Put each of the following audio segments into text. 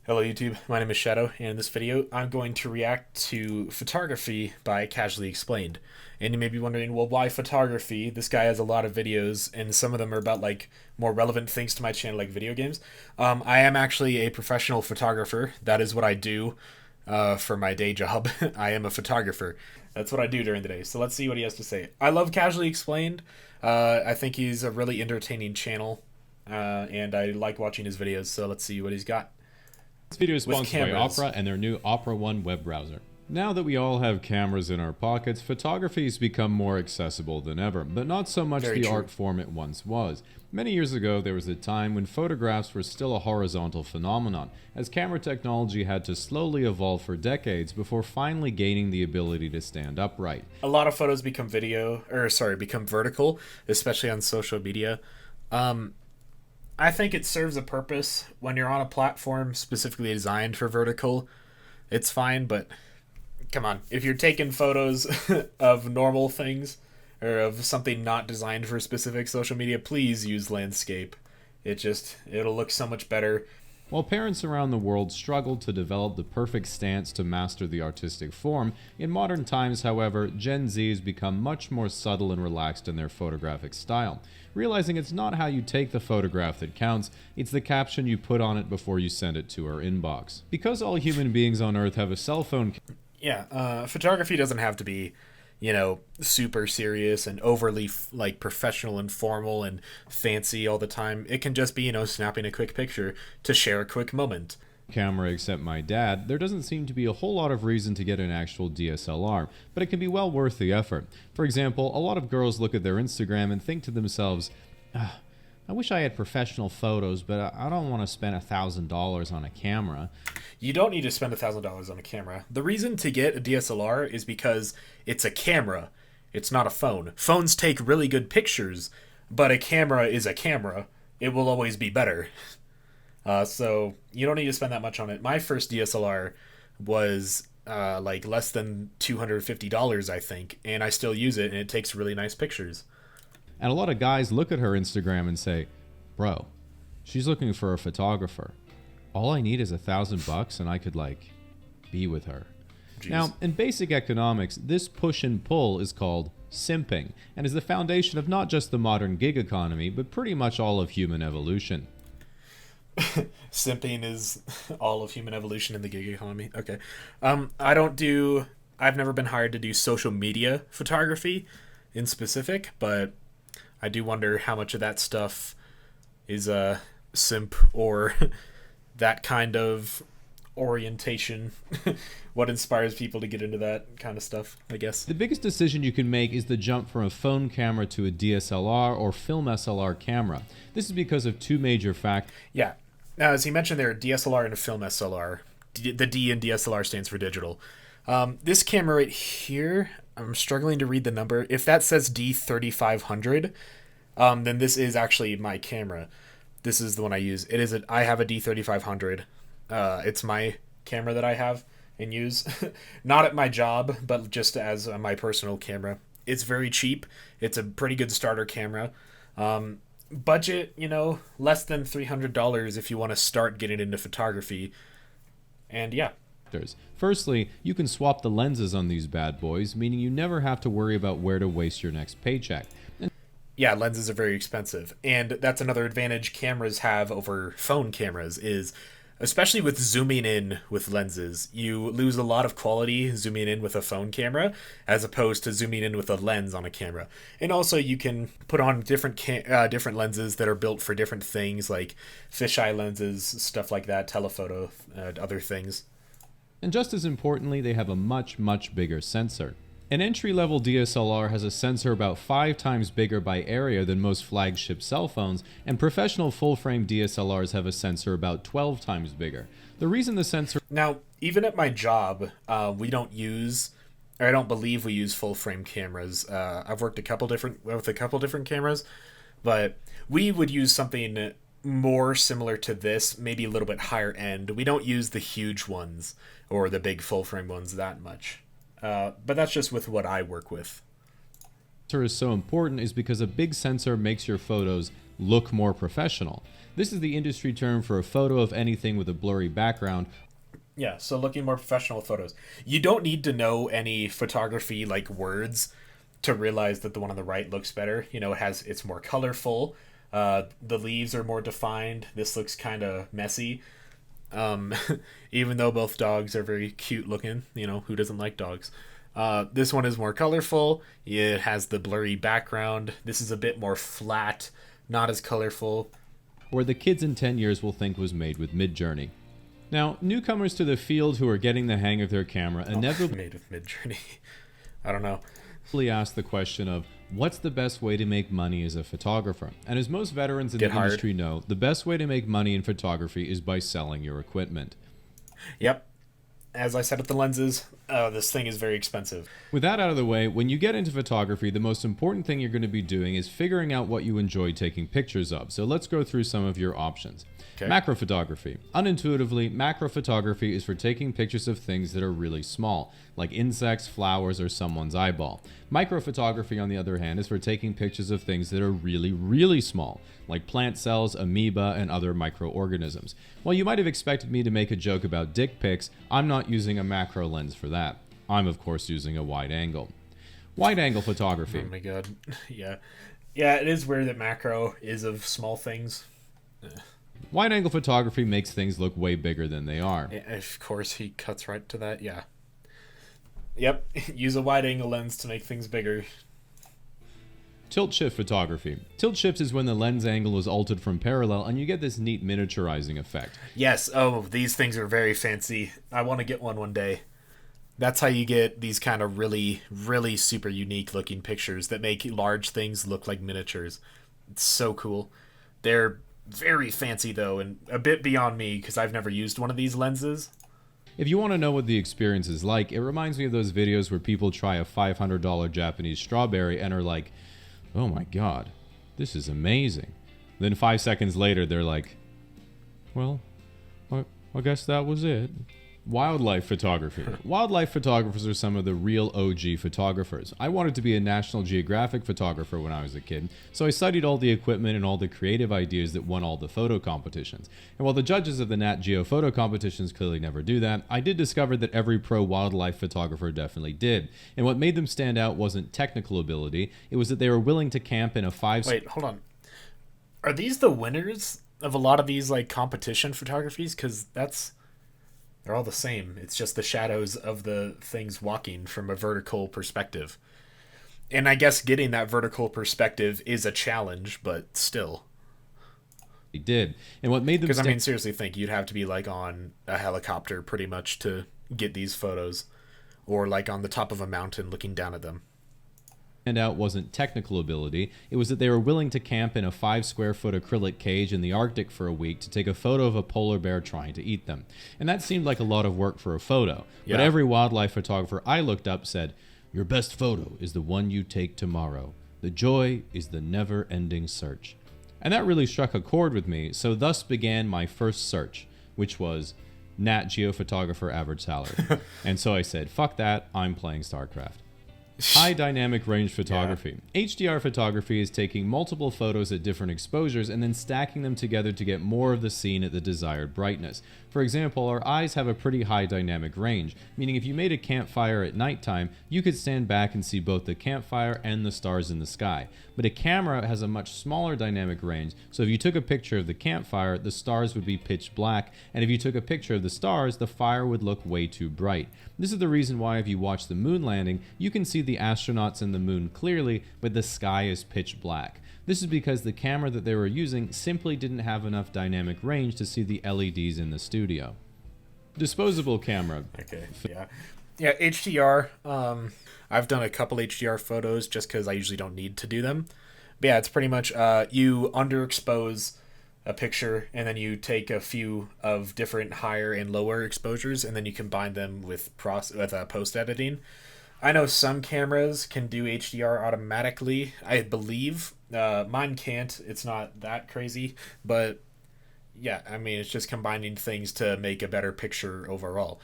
Hello YouTube, my name is Shadow, and in this video I'm going to react to Photography by Casually Explained. And you may be wondering, well, why photography? This guy has a lot of videos, and some of them are about like more relevant things to my channel, like video games. I am actually a professional photographer. That is what I do for my day job. I am a photographer. That's what I do during the day. So let's see what he has to say. I love Casually Explained. I think he's a really entertaining channel, and I like watching his videos. So let's see what he's got. This video is sponsored by Opera and their new Opera One web browser. Now that we all have cameras in our pockets, photography has become more accessible than ever, but not so much the art form it once was. Many years ago, there was a time when photographs were still a horizontal phenomenon, as camera technology had to slowly evolve for decades before finally gaining the ability to stand upright. A lot of photos become become vertical, especially on social media. I think it serves a purpose when you're on a platform specifically designed for vertical. It's fine, but come on. If you're taking photos of normal things or of something not designed for specific social media, please use landscape. It'll look so much better. While parents around the world struggled to develop the perfect stance to master the artistic form, in modern times, however, Gen Z has become much more subtle and relaxed in their photographic style, realizing it's not how you take the photograph that counts, it's the caption you put on it before you send it to our inbox. Because all human beings on Earth have a cell phone... Photography doesn't have to be, super serious and overly like professional and formal and fancy all the time. It can just be, snapping a quick picture to share a quick moment. Camera except my dad, there doesn't seem to be a whole lot of reason to get an actual DSLR, but it can be well worth the effort. For example, a lot of girls look at their Instagram and think to themselves, I wish I had professional photos, but I don't want to spend $1,000 on a camera. You don't need to spend $1,000 on a camera. The reason to get a DSLR is because it's a camera. It's not a phone. Phones take really good pictures, but a camera is a camera. It will always be better. So you don't need to spend that much on it. My first DSLR was like less than $250, I think, and I still use it, and it takes really nice pictures. And a lot of guys look at her Instagram and say, bro, she's looking for a photographer. All I need is $1,000 and I could, be with her. Jeez. Now, in basic economics, this push and pull is called simping and is the foundation of not just the modern gig economy, but pretty much all of human evolution. Simping is all of human evolution in the gig economy. Okay. I've never been hired to do social media photography in specific, but I do wonder how much of that stuff is a simp or that kind of orientation. What inspires people to get into that kind of stuff, I guess. The biggest decision you can make is the jump from a phone camera to a DSLR or film SLR camera. This is because of two major factors. Yeah. Now, as he mentioned there, DSLR and a film SLR. The D in DSLR stands for digital. This camera right here, I'm struggling to read the number. If that says D3500, then this is actually my camera. This is the one I use. I have a D3500. It's my camera that I have and use. Not at my job, but just as my personal camera. It's very cheap. It's a pretty good starter camera. Budget, less than $300 if you want to start getting into photography. And yeah. Firstly, you can swap the lenses on these bad boys, meaning you never have to worry about where to waste your next paycheck. Yeah, lenses are very expensive. And that's another advantage cameras have over phone cameras is, especially with zooming in with lenses, you lose a lot of quality zooming in with a phone camera as opposed to zooming in with a lens on a camera. And also you can put on different lenses that are built for different things, like fisheye lenses, stuff like that, telephoto, other things. And just as importantly, they have a much, much bigger sensor. An entry-level DSLR has a sensor about 5 times bigger by area than most flagship cell phones, and professional full-frame DSLRs have a sensor about 12 times bigger. The reason the sensor... Now, even at my job, I don't believe we use full-frame cameras. I've worked with a couple different cameras, but we would use something more similar to this, maybe a little bit higher end. We don't use the huge ones or the big full-frame ones that much. But that's just with what I work with. Is so important is because a big sensor makes your photos look more professional. This is the industry term for a photo of anything with a blurry background. Yeah, so looking more professional photos. You don't need to know any photography like words to realize that the one on the right looks better. It's more colorful. The leaves are more defined. This looks kind of messy. Um, Even though both dogs are very cute looking, who doesn't like dogs? This one is more colorful. It has the blurry background. This is a bit more flat, not as colorful. Where the kids in 10 years will think was made with Midjourney. Now, newcomers to the field who are getting the hang of their camera inevitably made with Midjourney. I don't know. Ask the question of what's the best way to make money as a photographer? And as most veterans in the industry know, the best way to make money in photography is by selling your equipment. Yep. As I said with the lenses, this thing is very expensive. With that out of the way, when you get into photography, the most important thing you're going to be doing is figuring out what you enjoy taking pictures of. So let's go through some of your options. Okay. Macro photography. Unintuitively, macro photography is for taking pictures of things that are really small, like insects, flowers, or someone's eyeball. Micro photography, on the other hand, is for taking pictures of things that are really, really small, like plant cells, amoeba, and other microorganisms. While you might have expected me to make a joke about dick pics, I'm not using a macro lens for that. I'm, of course, using a wide angle. Wide angle photography. Oh my god. Yeah. Yeah, it is weird that macro is of small things. Wide angle photography makes things look way bigger than they are. Yeah, of course, he cuts right to that. Yeah. Yep. Use a wide angle lens to make things bigger. Tilt shift photography. Tilt shift is when the lens angle is altered from parallel and you get this neat miniaturizing effect. Yes. Oh, these things are very fancy. I want to get one day. That's how you get these kind of really, really super unique looking pictures that make large things look like miniatures. It's so cool. They're very fancy though, and a bit beyond me because I've never used one of these lenses. If you want to know what the experience is like, it reminds me of those videos where people try a $500 Japanese strawberry and are like, oh my god, this is amazing. Then 5 seconds later, they're like, well, I guess that was it. Wildlife photography. Wildlife photographers are some of the real OG photographers. I wanted to be a National Geographic photographer when I was a kid, so I studied all the equipment and all the creative ideas that won all the photo competitions. And while the judges of the Nat Geo photo competitions clearly never do that, I did discover that every pro wildlife photographer definitely did. And what made them stand out wasn't technical ability, it was that they were willing to camp in a Wait, hold on. Are these the winners of a lot of these like competition photographies? Because they're all the same. It's just the shadows of the things walking from a vertical perspective. And I guess getting that vertical perspective is a challenge, but still. They did. And what made them Because, I mean, seriously think you'd have to be like on a helicopter pretty much to get these photos. Or like on the top of a mountain looking down at them. And out wasn't technical ability, it was that they were willing to camp in a 5 square foot acrylic cage in the Arctic for a week to take a photo of a polar bear trying to eat them. And that seemed like a lot of work for a photo. Yeah. But every wildlife photographer I looked up said, your best photo is the one you take tomorrow. The joy is the never-ending search. And that really struck a chord with me, so thus began my first search, which was Nat Geo photographer average salary. And so I said, fuck that, I'm playing StarCraft. High dynamic range photography. Yeah. HDR photography is taking multiple photos at different exposures and then stacking them together to get more of the scene at the desired brightness. For example, our eyes have a pretty high dynamic range, meaning if you made a campfire at nighttime, you could stand back and see both the campfire and the stars in the sky. But a camera has a much smaller dynamic range, so if you took a picture of the campfire, the stars would be pitch black, and if you took a picture of the stars, the fire would look way too bright. This is the reason why if you watch the moon landing, you can see the astronauts and the moon clearly, but the sky is pitch black. This is because the camera that they were using simply didn't have enough dynamic range to see the LEDs in the studio. Disposable camera. Okay, yeah. Yeah, HDR. I've done a couple HDR photos just because I usually don't need to do them. But yeah, it's pretty much you underexpose a picture and then you take a few of different higher and lower exposures and then you combine them with post editing. I know some cameras can do HDR automatically, I believe. Mine can't. It's not that crazy. But yeah, I mean, it's just combining things to make a better picture overall.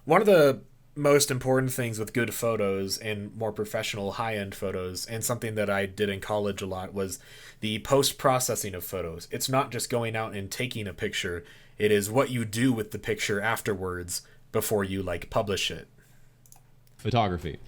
One of the most important things with good photos and more professional high-end photos, and something that I did in college a lot, was the post-processing of photos. It's not just going out and taking a picture, it is what you do with the picture afterwards before you like publish it. Photography.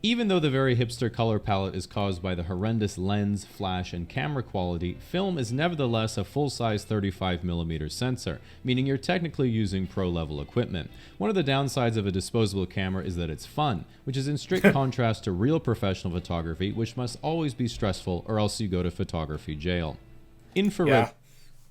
Even though the very hipster color palette is caused by the horrendous lens, flash, and camera quality, film is nevertheless a full-size 35mm sensor, meaning you're technically using pro-level equipment. One of the downsides of a disposable camera is that it's fun, which is in strict contrast to real professional photography, which must always be stressful or else you go to photography jail. Infrared.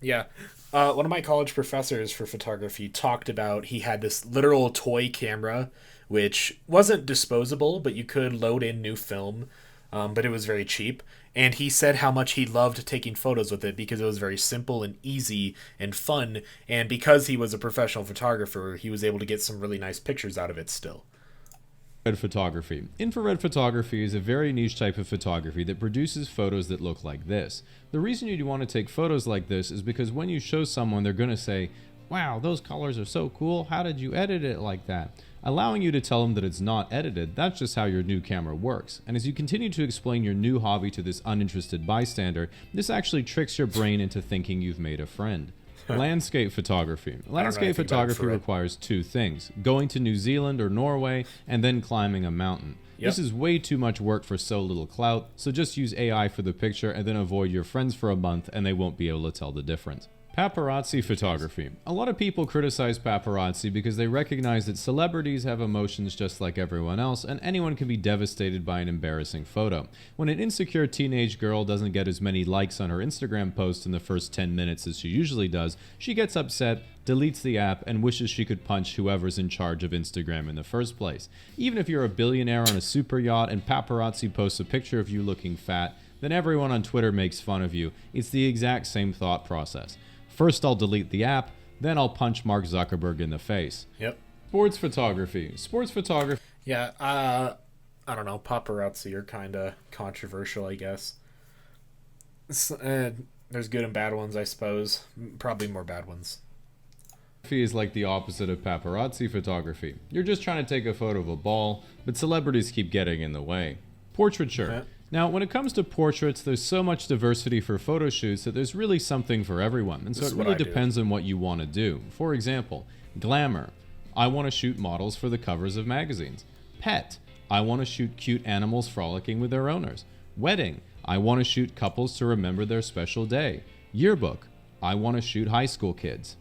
Yeah. One of my college professors for photography talked about he had this literal toy camera which wasn't disposable, but you could load in new film, but it was very cheap. And he said how much he loved taking photos with it because it was very simple and easy and fun. And because he was a professional photographer, he was able to get some really nice pictures out of it still. Photography. Infrared photography is a very niche type of photography that produces photos that look like this. The reason you'd want to take photos like this is because when you show someone, they're going to say, "Wow, those colors are so cool. How did you edit it like that?" Allowing you to tell them that it's not edited, that's just how your new camera works. And as you continue to explain your new hobby to this uninterested bystander, this actually tricks your brain into thinking you've made a friend. Landscape photography. Landscape photography requires two things: going to New Zealand or Norway, and then climbing a mountain. Yep. This is way too much work for so little clout, so just use AI for the picture and then avoid your friends for a month and they won't be able to tell the difference. Paparazzi photography. A lot of people criticize paparazzi because they recognize that celebrities have emotions just like everyone else, and anyone can be devastated by an embarrassing photo. When an insecure teenage girl doesn't get as many likes on her Instagram post in the first 10 minutes as she usually does, she gets upset, deletes the app, and wishes she could punch whoever's in charge of Instagram in the first place. Even if you're a billionaire on a super yacht and paparazzi posts a picture of you looking fat, then everyone on Twitter makes fun of you. It's the exact same thought process. First, I'll delete the app, then I'll punch Mark Zuckerberg in the face. Yep. Sports photography. Sports photography. Yeah, I don't know. Paparazzi are kind of controversial, I guess. There's good and bad ones, I suppose. Probably more bad ones. Is like the opposite of paparazzi photography. You're just trying to take a photo of a ball, but celebrities keep getting in the way. Portraiture. Yeah. Now, when it comes to portraits, there's so much diversity for photo shoots that there's really something for everyone, and so it really depends on what you want to do. For example, glamour. I want to shoot models for the covers of magazines. Pet. I want to shoot cute animals frolicking with their owners. Wedding. I want to shoot couples to remember their special day. Yearbook. I want to shoot high school kids.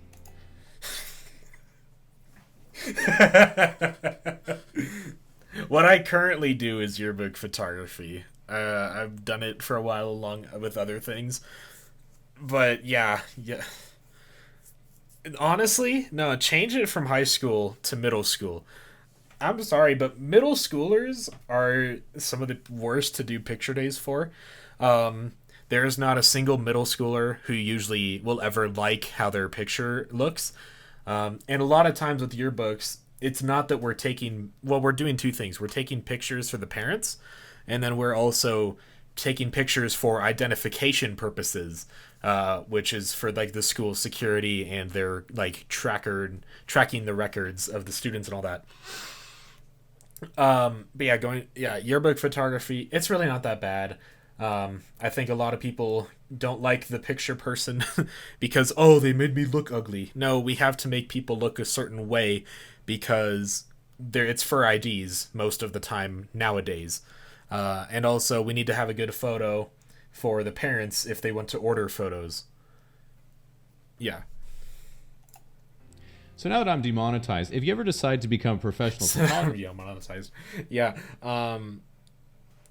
What I currently do is yearbook photography. I've done it for a while along with other things. But yeah. Honestly, no, change it from high school to middle school. I'm sorry, but middle schoolers are some of the worst to do picture days for. There's not a single middle schooler who usually will ever like how their picture looks. And a lot of times with yearbooks, it's not that we're doing two things. We're taking pictures for the parents, and then we're also taking pictures for identification purposes, which is for like the school security and their like tracking the records of the students and all that. But yeah, yearbook photography, it's really not that bad. I think a lot of people don't like the picture person because, oh, they made me look ugly. No, we have to make people look a certain way because it's for IDs most of the time nowadays. And also, we need to have a good photo for the parents if they want to order photos. Yeah. So now that I'm demonetized, if you ever decide to become a professional photographer... Demonetized. Yeah.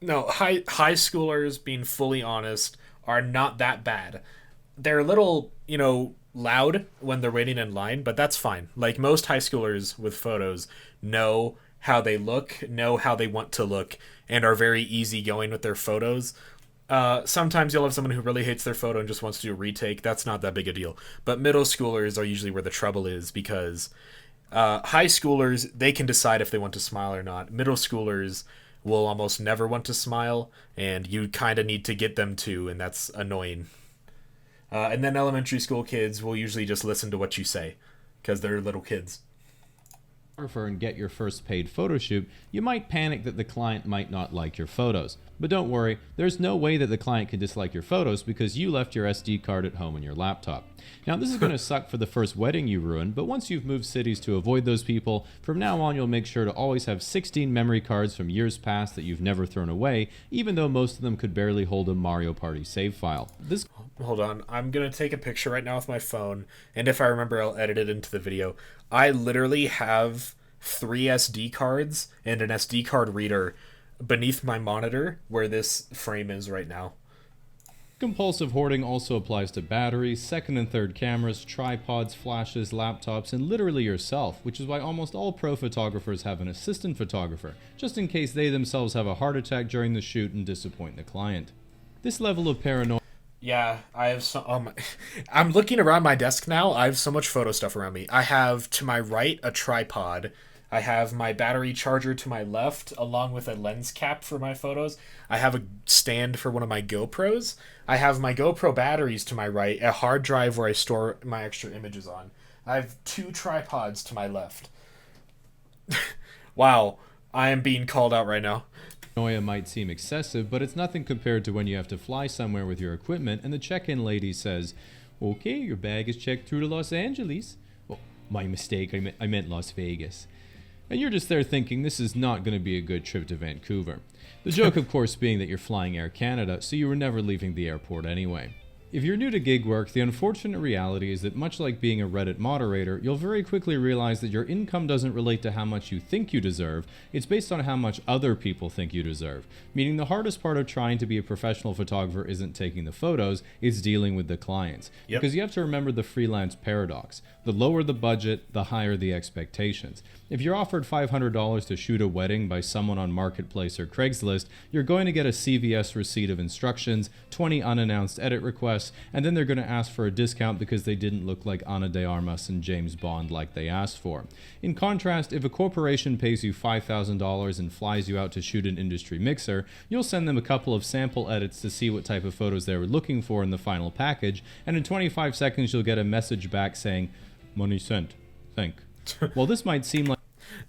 No, high schoolers, being fully honest, are not that bad. They're a little, loud when they're waiting in line, but that's fine. Like, most high schoolers with photos know how they look, know how they want to look, and are very easygoing with their photos. Sometimes you'll have someone who really hates their photo and just wants to do a retake. That's not that big a deal. But middle schoolers are usually where the trouble is because high schoolers, they can decide if they want to smile or not. Middle schoolers will almost never want to smile, and you kind of need to get them to, and that's annoying. And then elementary school kids will usually just listen to what you say because they're little kids. and get your first paid photo shoot, you might panic that the client might not like your photos. But don't worry, there's no way that the client can dislike your photos because you left your SD card at home on your laptop. Now, this is going to suck for the first wedding you ruin, but once you've moved cities to avoid those people, from now on you'll make sure to always have 16 memory cards from years past that you've never thrown away, even though most of them could barely hold a Mario Party save file. Hold on, I'm going to take a picture right now with my phone, and if I remember, I'll edit it into the video. I literally have 3 SD cards and an SD card reader beneath my monitor where this frame is right now. Compulsive hoarding also applies to batteries, second and third cameras, tripods, flashes, laptops, and literally yourself, which is why almost all pro photographers have an assistant photographer, just in case they themselves have a heart attack during the shoot and disappoint the client. This level of paranoia... Yeah, I have some... I'm looking around my desk now. I have so much photo stuff around me. I have, to my right, a tripod. I have my battery charger to my left, along with a lens cap for my photos. I have a stand for one of my GoPros. I have my GoPro batteries to my right, a hard drive where I store my extra images on. I have 2 tripods to my left. Wow, I am being called out right now. Paranoia might seem excessive, but it's nothing compared to when you have to fly somewhere with your equipment and the check-in lady says, "Okay, your bag is checked through to Los Angeles." Oh, my mistake, I meant Las Vegas. And you're just there thinking this is not going to be a good trip to Vancouver. The joke, of course, being that you're flying Air Canada, so you were never leaving the airport anyway. If you're new to gig work, the unfortunate reality is that much like being a Reddit moderator, you'll very quickly realize that your income doesn't relate to how much you think you deserve, it's based on how much other people think you deserve. Meaning the hardest part of trying to be a professional photographer isn't taking the photos, it's dealing with the clients. Yep. Because you have to remember the freelance paradox. The lower the budget, the higher the expectations. If you're offered $500 to shoot a wedding by someone on Marketplace or Craigslist, you're going to get a CVS receipt of instructions, 20 unannounced edit requests, and then they're going to ask for a discount because they didn't look like Ana de Armas and James Bond like they asked for. In contrast, if a corporation pays you $5,000 and flies you out to shoot an industry mixer, you'll send them a couple of sample edits to see what type of photos they were looking for in the final package, and in 25 seconds you'll get a message back saying, "Money sent. Thank." Well, this might seem like...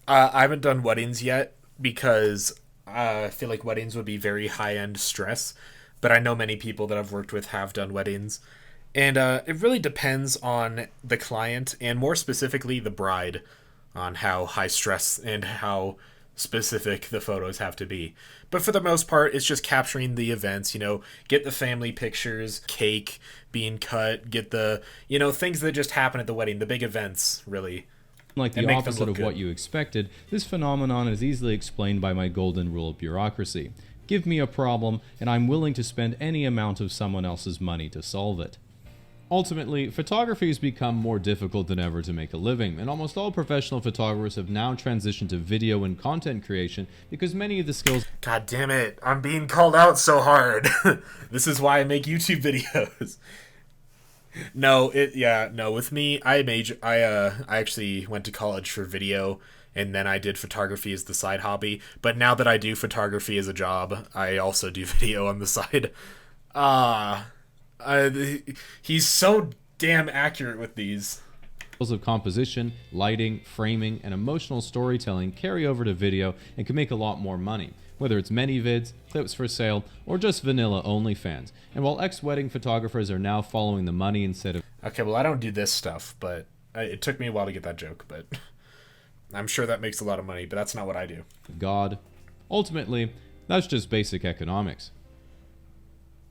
I haven't done weddings yet because I feel like weddings would be very high-end stress, but I know many people that I've worked with have done weddings, and it really depends on the client, and more specifically the bride, on how high stress and how specific the photos have to be. But for the most part, it's just capturing the events, get the family pictures, cake being cut, get the, things that just happen at the wedding, the big events, really. Like the opposite of what you expected, this phenomenon is easily explained by my golden rule of bureaucracy. Give me a problem, and I'm willing to spend any amount of someone else's money to solve it. Ultimately, photography has become more difficult than ever to make a living, and almost all professional photographers have now transitioned to video and content creation because many of the skills... God damn it, I'm being called out so hard. This is why I make YouTube videos. With me, I actually went to college for video, and then I did photography as the side hobby. But now that I do photography as a job, I also do video on the side. He's so damn accurate with these. Of composition, lighting, framing, and emotional storytelling carry over to video and can make a lot more money, whether it's many-vids, clips for sale, or just vanilla OnlyFans. And while ex-wedding photographers are now following the money instead of... Okay, well, I don't do this stuff, but it took me a while to get that joke, but I'm sure that makes a lot of money, but that's not what I do. God. Ultimately, that's just basic economics.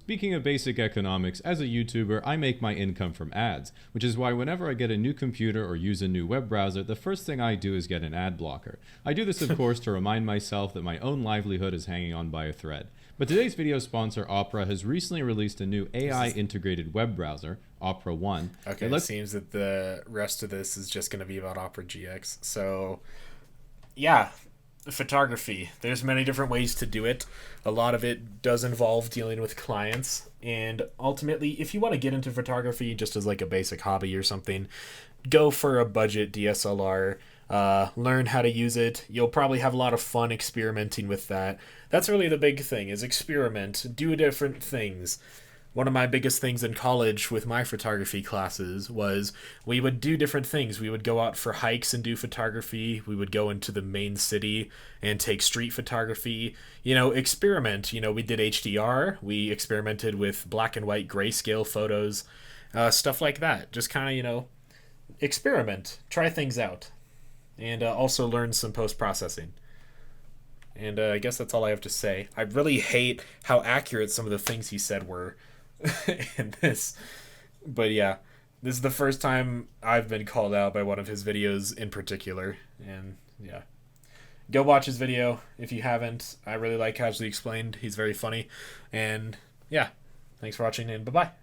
Speaking of basic economics, as a YouTuber, I make my income from ads, which is why whenever I get a new computer or use a new web browser, the first thing I do is get an ad blocker. I do this, of course, to remind myself that my own livelihood is hanging on by a thread. But today's video sponsor, Opera, has recently released a new AI-integrated web browser, Opera 1. Okay, it seems that the rest of this is just going to be about Opera GX. So, yeah. Photography. There's many different ways to do it. A lot of it does involve dealing with clients, and ultimately, if you want to get into photography just as like a basic hobby or something, go for a budget DSLR, learn how to use it. You'll probably have a lot of fun experimenting with that. That's really the big thing, is experiment, do different things. one of my biggest things in college with my photography classes was we would do different things. We would go out for hikes and do photography. We would go into the main city and take street photography. Experiment. We did HDR. We experimented with black and white grayscale photos, stuff like that. Just kind of, experiment, try things out, and also learn some post processing. And I guess that's all I have to say. I really hate how accurate some of the things he said were in this. But yeah, this is the first time I've been called out by one of his videos in particular. And yeah, go watch his video if you haven't. I really like Casually Explained. He's very funny. And yeah, thanks for watching, and bye-bye.